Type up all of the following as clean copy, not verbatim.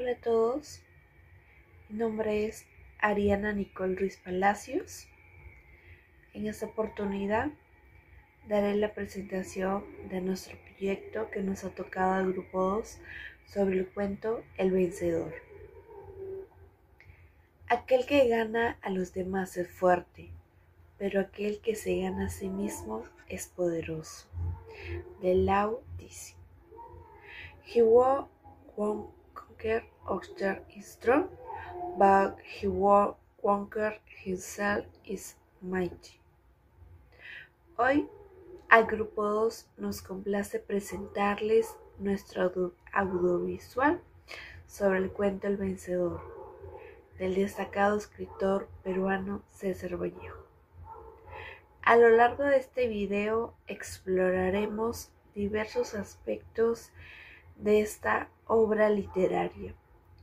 Hola a todos, mi nombre es Ariana Nicole Ruiz Palacios. En esta oportunidad daré la presentación de nuestro proyecto que nos ha tocado al grupo 2 sobre el cuento El Vencedor. Aquel que gana a los demás es fuerte, pero aquel que se gana a sí mismo es poderoso. De Lao Tzu. He won't conquer others is strong, but he won't conquer himself is mighty. Hoy al grupo 2 nos complace presentarles nuestro audiovisual sobre el cuento El Vencedor, del destacado escritor peruano César Vallejo. A lo largo de este video exploraremos diversos aspectos de esta obra literaria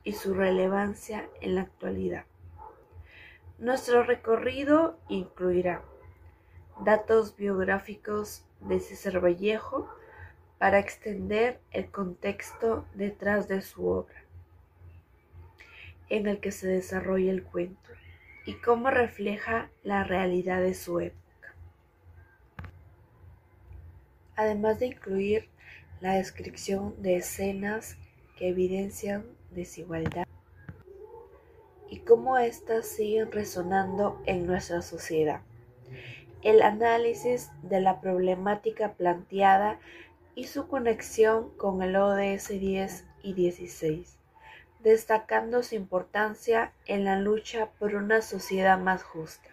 y su relevancia en la actualidad. Nuestro recorrido incluirá datos biográficos de César Vallejo para extender el contexto detrás de su obra, en el que se desarrolla el cuento y cómo refleja la realidad de su época. Además de incluir la descripción de escenas que evidencian desigualdad y cómo éstas siguen resonando en nuestra sociedad. El análisis de la problemática planteada y su conexión con el ODS 10 y 16, destacando su importancia en la lucha por una sociedad más justa.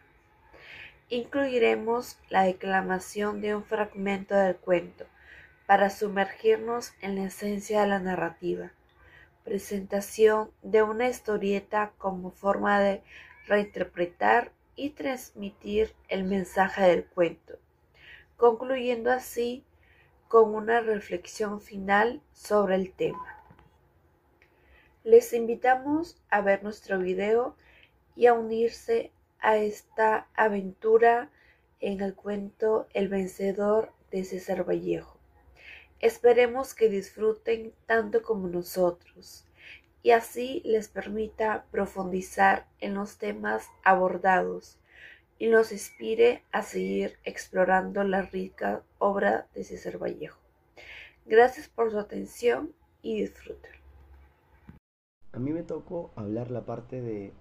Incluiremos la declamación de un fragmento del cuento para sumergirnos en la esencia de la narrativa, presentación de una historieta como forma de reinterpretar y transmitir el mensaje del cuento, concluyendo así con una reflexión final sobre el tema. Les invitamos a ver nuestro video y a unirse a esta aventura en el cuento El Vencedor de César Vallejo. Esperemos que disfruten tanto como nosotros y así les permita profundizar en los temas abordados y nos inspire a seguir explorando la rica obra de César Vallejo. Gracias por su atención y disfruten. A mí me tocó hablar la parte de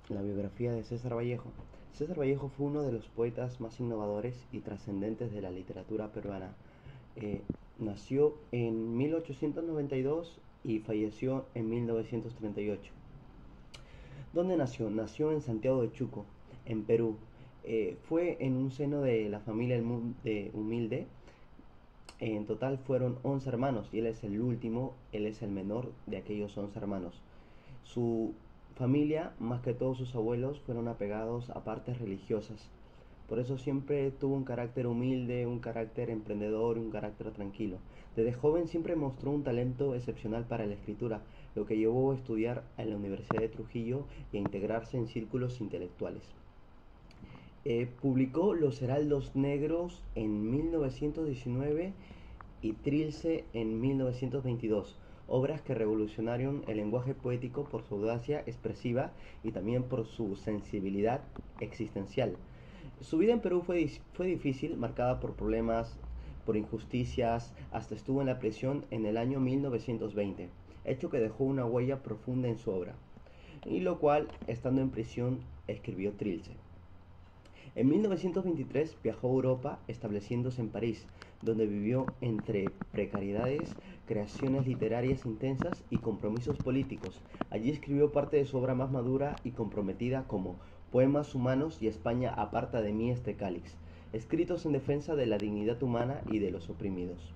la biografía de César Vallejo. César Vallejo fue uno de los poetas más innovadores y trascendentes de la literatura peruana. Nació en 1892 y falleció en 1938. ¿Dónde nació? Nació en Santiago de Chuco, en Perú. Fue en un seno de la familia humilde. En total fueron 11 hermanos y él es el último, él es el menor de aquellos 11 hermanos. Su familia, más que todos sus abuelos, fueron apegados a partes religiosas. Por eso siempre tuvo un carácter humilde, un carácter emprendedor, un carácter tranquilo. Desde joven siempre mostró un talento excepcional para la escritura, lo que llevó a estudiar en la Universidad de Trujillo y a integrarse en círculos intelectuales. Publicó Los Heraldos Negros en 1919 y Trilce en 1922, obras que revolucionaron el lenguaje poético por su audacia expresiva y también por su sensibilidad existencial. Su vida en Perú fue difícil, marcada por problemas, por injusticias, hasta estuvo en la prisión en el año 1920, hecho que dejó una huella profunda en su obra, y lo cual, estando en prisión, escribió Trilce. En 1923 viajó a Europa, estableciéndose en París, donde vivió entre precariedades, creaciones literarias intensas y compromisos políticos. Allí escribió parte de su obra más madura y comprometida, como Poemas humanos y España aparta de mí este cáliz, escritos en defensa de la dignidad humana y de los oprimidos.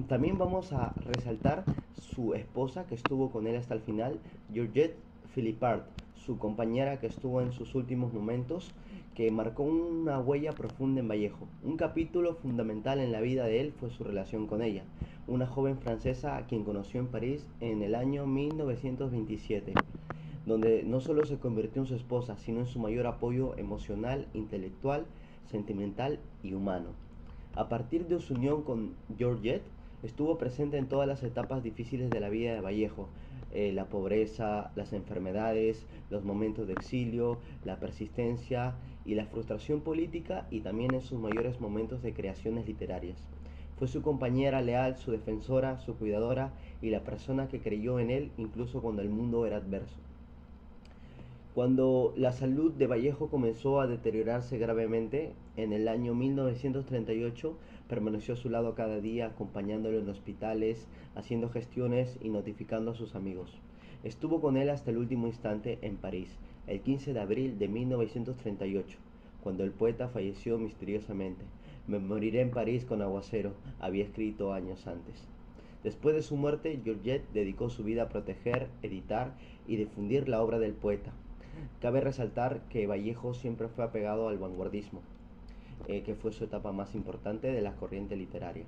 También vamos a resaltar su esposa, que estuvo con él hasta el final, Georgette Philippard, su compañera que estuvo en sus últimos momentos, que marcó una huella profunda en Vallejo. Un capítulo fundamental en la vida de él fue su relación con ella, una joven francesa a quien conoció en París en el año 1927, donde no solo se convirtió en su esposa, sino en su mayor apoyo emocional, intelectual, sentimental y humano. A partir de su unión con Georgette, estuvo presente en todas las etapas difíciles de la vida de Vallejo, la pobreza, las enfermedades, los momentos de exilio, la persistencia y la frustración política, y también en sus mayores momentos de creaciones literarias. Fue su compañera leal, su defensora, su cuidadora y la persona que creyó en él incluso cuando el mundo era adverso. Cuando la salud de Vallejo comenzó a deteriorarse gravemente, en el año 1938 permaneció a su lado cada día, acompañándolo en hospitales, haciendo gestiones y notificando a sus amigos. Estuvo con él hasta el último instante en París, el 15 de abril de 1938, cuando el poeta falleció misteriosamente. Me moriré en París con aguacero, había escrito años antes. Después de su muerte, Georgette dedicó su vida a proteger, editar y difundir la obra del poeta. Cabe resaltar que Vallejo siempre fue apegado al vanguardismo, que fue su etapa más importante de la corriente literaria,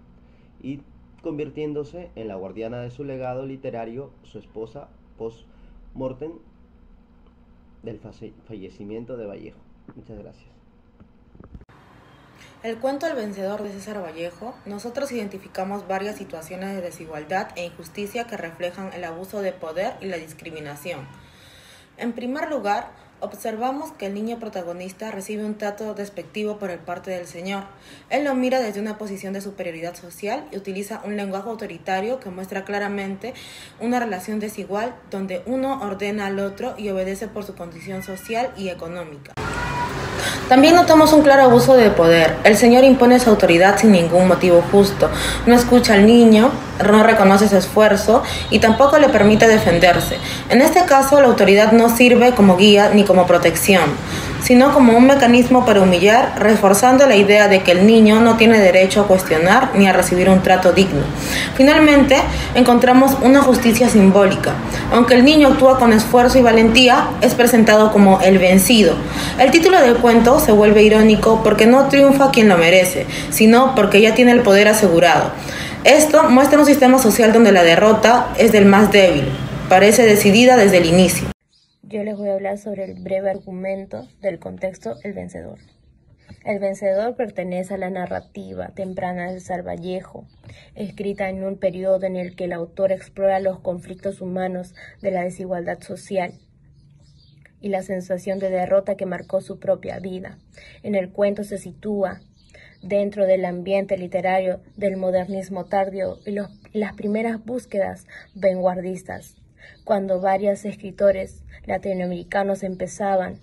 y convirtiéndose en la guardiana de su legado literario, su esposa post-mortem del fallecimiento de Vallejo. Muchas gracias. El cuento El vencedor de César Vallejo, nosotros identificamos varias situaciones de desigualdad e injusticia que reflejan el abuso de poder y la discriminación. En primer lugar, observamos que el niño protagonista recibe un trato despectivo por parte del señor. Él lo mira desde una posición de superioridad social y utiliza un lenguaje autoritario que muestra claramente una relación desigual donde uno ordena al otro y obedece por su condición social y económica. También notamos un claro abuso de poder. El señor impone su autoridad sin ningún motivo justo. No escucha al niño, no reconoce su esfuerzo y tampoco le permite defenderse. En este caso, la autoridad no sirve como guía ni como protección, sino como un mecanismo para humillar, reforzando la idea de que el niño no tiene derecho a cuestionar ni a recibir un trato digno. Finalmente, encontramos una justicia simbólica. Aunque el niño actúa con esfuerzo y valentía, es presentado como el vencido. El título del cuento se vuelve irónico porque no triunfa quien lo merece, sino porque ya tiene el poder asegurado. Esto muestra un sistema social donde la derrota es del más débil, parece decidida desde el inicio. Yo les voy a hablar sobre el breve argumento del contexto El vencedor. El vencedor pertenece a la narrativa temprana de César Vallejo, escrita en un periodo en el que el autor explora los conflictos humanos de la desigualdad social y la sensación de derrota que marcó su propia vida. En el cuento se sitúa dentro del ambiente literario del modernismo tardío y las primeras búsquedas vanguardistas, cuando varios escritores latinoamericanos empezaban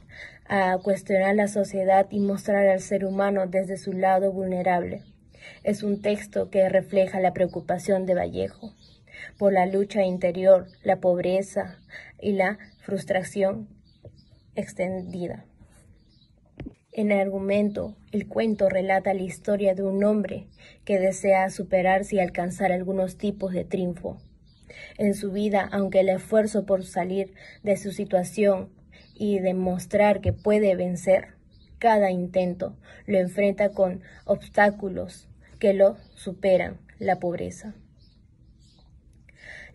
a cuestionar la sociedad y mostrar al ser humano desde su lado vulnerable. Es un texto que refleja la preocupación de Vallejo por la lucha interior, la pobreza y la frustración extendida. En el argumento, el cuento relata la historia de un hombre que desea superarse y alcanzar algunos tipos de triunfo en su vida, aunque el esfuerzo por salir de su situación y demostrar que puede vencer cada intento lo enfrenta con obstáculos que lo superan, la pobreza,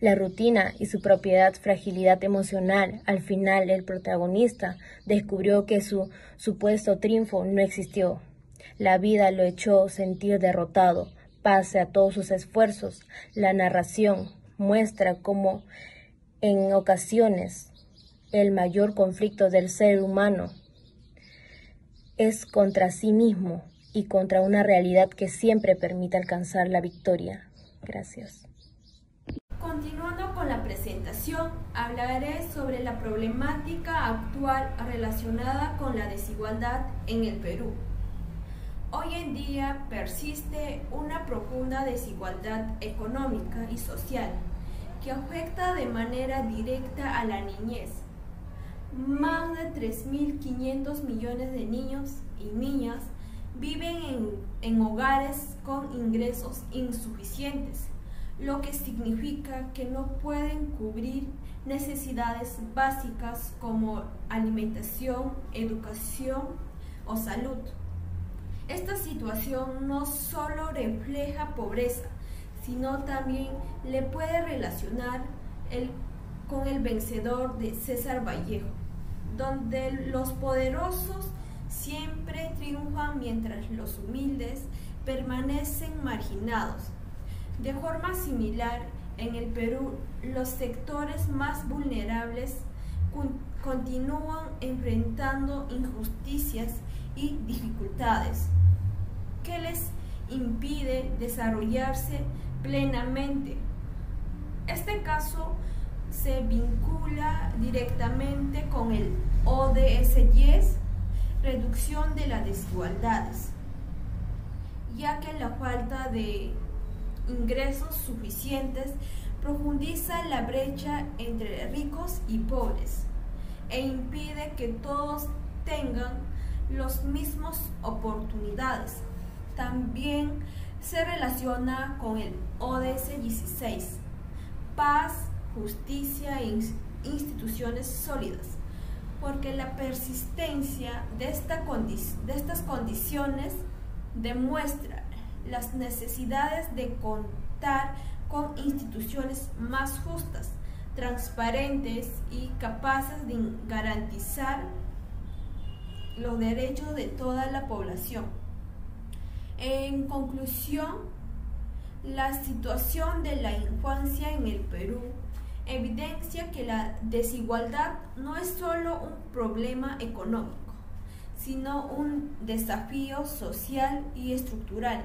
la rutina y su propia fragilidad emocional. Al final, el protagonista descubrió que su supuesto triunfo no existió. La vida lo echó sentir derrotado, pese a todos sus esfuerzos. La narración muestra cómo en ocasiones el mayor conflicto del ser humano es contra sí mismo y contra una realidad que siempre permite alcanzar la victoria. Gracias. Continuando con la presentación, hablaré sobre la problemática actual relacionada con la desigualdad en el Perú. Hoy en día persiste una profunda desigualdad económica y social que afecta de manera directa a la niñez. Más de 3.500 millones de niños y niñas viven en hogares con ingresos insuficientes, lo que significa que no pueden cubrir necesidades básicas como alimentación, educación o salud. Esta situación no solo refleja pobreza, sino también le puede relacionar con El vencedor de César Vallejo, donde los poderosos siempre triunfan mientras los humildes permanecen marginados. De forma similar, en el Perú los sectores más vulnerables continúan enfrentando injusticias y dificultades que les impide desarrollarse plenamente. Este caso se vincula directamente con el ODS 10, reducción de las desigualdades, ya que la falta de ingresos suficientes profundiza la brecha entre ricos y pobres e impide que todos tengan las mismas oportunidades. También se relaciona con el ODS 16, paz, justicia e instituciones sólidas, porque la persistencia de estas condiciones demuestra las necesidades de contar con instituciones más justas, transparentes y capaces de garantizar los derechos de toda la población. En conclusión, la situación de la infancia en el Perú evidencia que la desigualdad no es solo un problema económico, sino un desafío social y estructural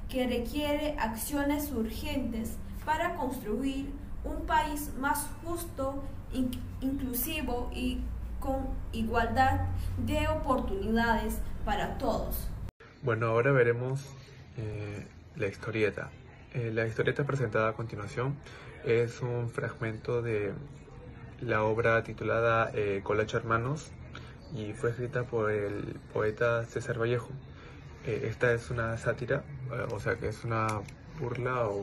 que requiere acciones urgentes para construir un país más justo, inclusivo y con igualdad de oportunidades para todos. Bueno, ahora veremos la historieta. La historieta presentada a continuación es un fragmento de la obra titulada Colacho Hermanos y fue escrita por el poeta César Vallejo. Esta es una sátira, o sea que es una burla o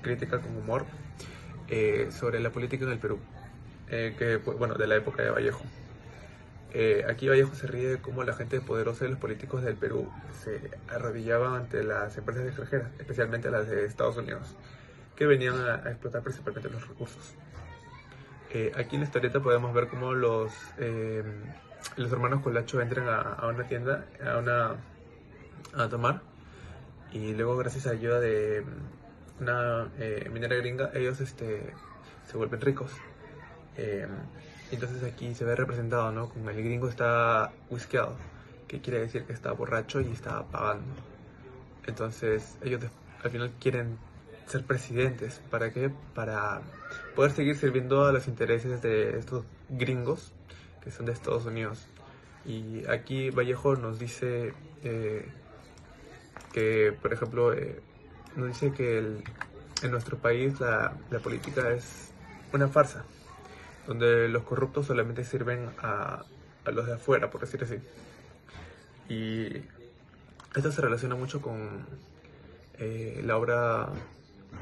crítica con humor sobre la política en el Perú, de la época de Vallejo. Aquí Vallejo se ríe de cómo la gente poderosa y los políticos del Perú se arrodillaban ante las empresas extranjeras, especialmente las de Estados Unidos, que venían a explotar principalmente los recursos. Aquí en la historieta podemos ver cómo los hermanos Colacho entran a una tienda a tomar, y luego gracias a la ayuda de una minera gringa ellos se vuelven ricos. Entonces aquí se ve representado, ¿no? Como el gringo está whiskeado, que quiere decir que está borracho y está pagando. Entonces ellos al final quieren ser presidentes. ¿Para qué? Para poder seguir sirviendo a los intereses de estos gringos que son de Estados Unidos. Y aquí Vallejo nos dice que, por ejemplo, nos dice que en nuestro país la política es una farsa, donde los corruptos solamente sirven a los de afuera, por decir así. Y esto se relaciona mucho con la obra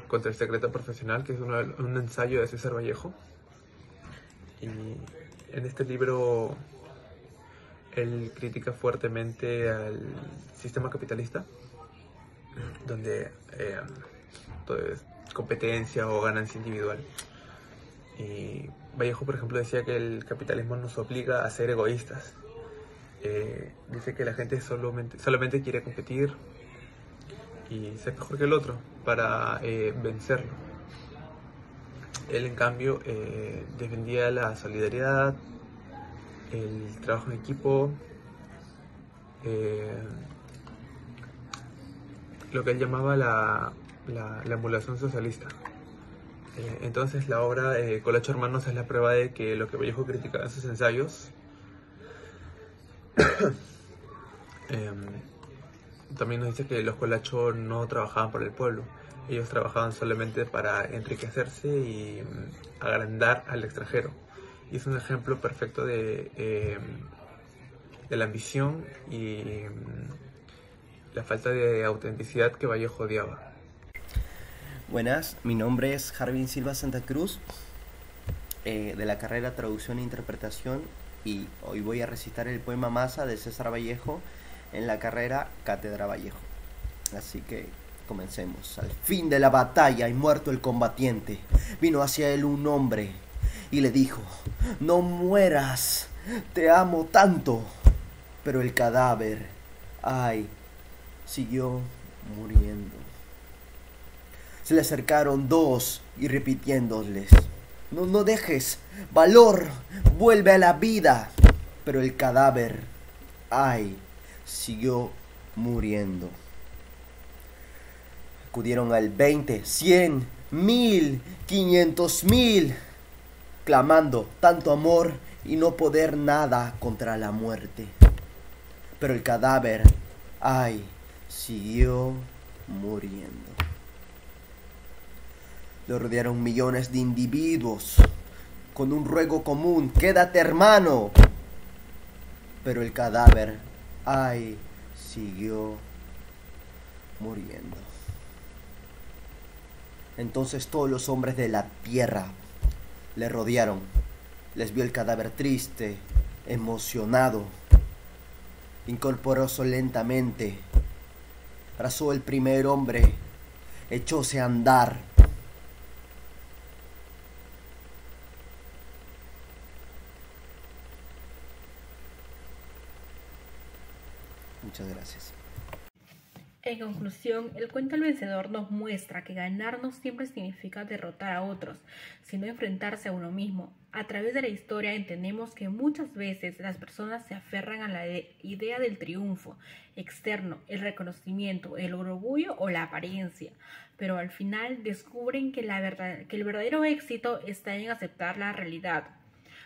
Contra el secreto profesional, que es un ensayo de César Vallejo. Y en este libro él critica fuertemente al sistema capitalista, donde todo es competencia o ganancia individual. Y Vallejo, por ejemplo, decía que el capitalismo nos obliga a ser egoístas. Dice que la gente solamente quiere competir y ser mejor que el otro para vencerlo. Él, en cambio, defendía la solidaridad, el trabajo en equipo, lo que él llamaba la emulación socialista. Entonces la obra Colacho Hermanos es la prueba de que lo que Vallejo criticaba en sus ensayos también nos dice que los Colacho no trabajaban por el pueblo, ellos trabajaban solamente para enriquecerse y agrandar al extranjero. Y es un ejemplo perfecto de la ambición y la falta de autenticidad que Vallejo odiaba. Buenas, mi nombre es Jarvin Silva Santa Cruz, de la carrera Traducción e Interpretación, y hoy voy a recitar el poema Masa de César Vallejo en la carrera Cátedra Vallejo. Así que comencemos. Al fin de la batalla y muerto el combatiente, vino hacia él un hombre y le dijo: no mueras, te amo tanto. Pero el cadáver, ay, siguió muriendo. Se le acercaron dos y repitiéndoles: no dejes, valor, vuelve a la vida. Pero el cadáver, ay, siguió muriendo. Acudieron al 20, 100, 1000, 500,000, clamando tanto amor y no poder nada contra la muerte. Pero el cadáver, ay, siguió muriendo. Lo rodearon millones de individuos con un ruego común: quédate, hermano. Pero el cadáver, ay, siguió muriendo. Entonces todos los hombres de la tierra le rodearon. Les vio el cadáver triste, emocionado. Incorporóse lentamente. Abrazó el primer hombre. Echóse a andar. Muchas gracias. En conclusión, el cuento El Vencedor nos muestra que ganar no siempre significa derrotar a otros, sino enfrentarse a uno mismo. A través de la historia entendemos que muchas veces las personas se aferran a la idea del triunfo externo, el reconocimiento, el orgullo o la apariencia, pero al final descubren que el verdadero éxito está en aceptar la realidad,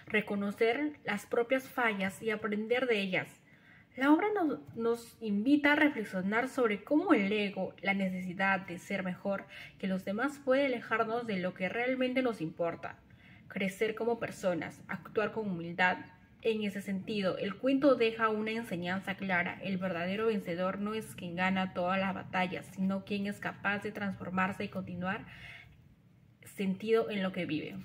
reconocer las propias fallas y aprender de ellas. La obra nos invita a reflexionar sobre cómo el ego, la necesidad de ser mejor que los demás, puede alejarnos de lo que realmente nos importa. Crecer como personas, actuar con humildad. En ese sentido, el cuento deja una enseñanza clara: el verdadero vencedor no es quien gana todas las batallas, sino quien es capaz de transformarse y continuar sentido en lo que vive.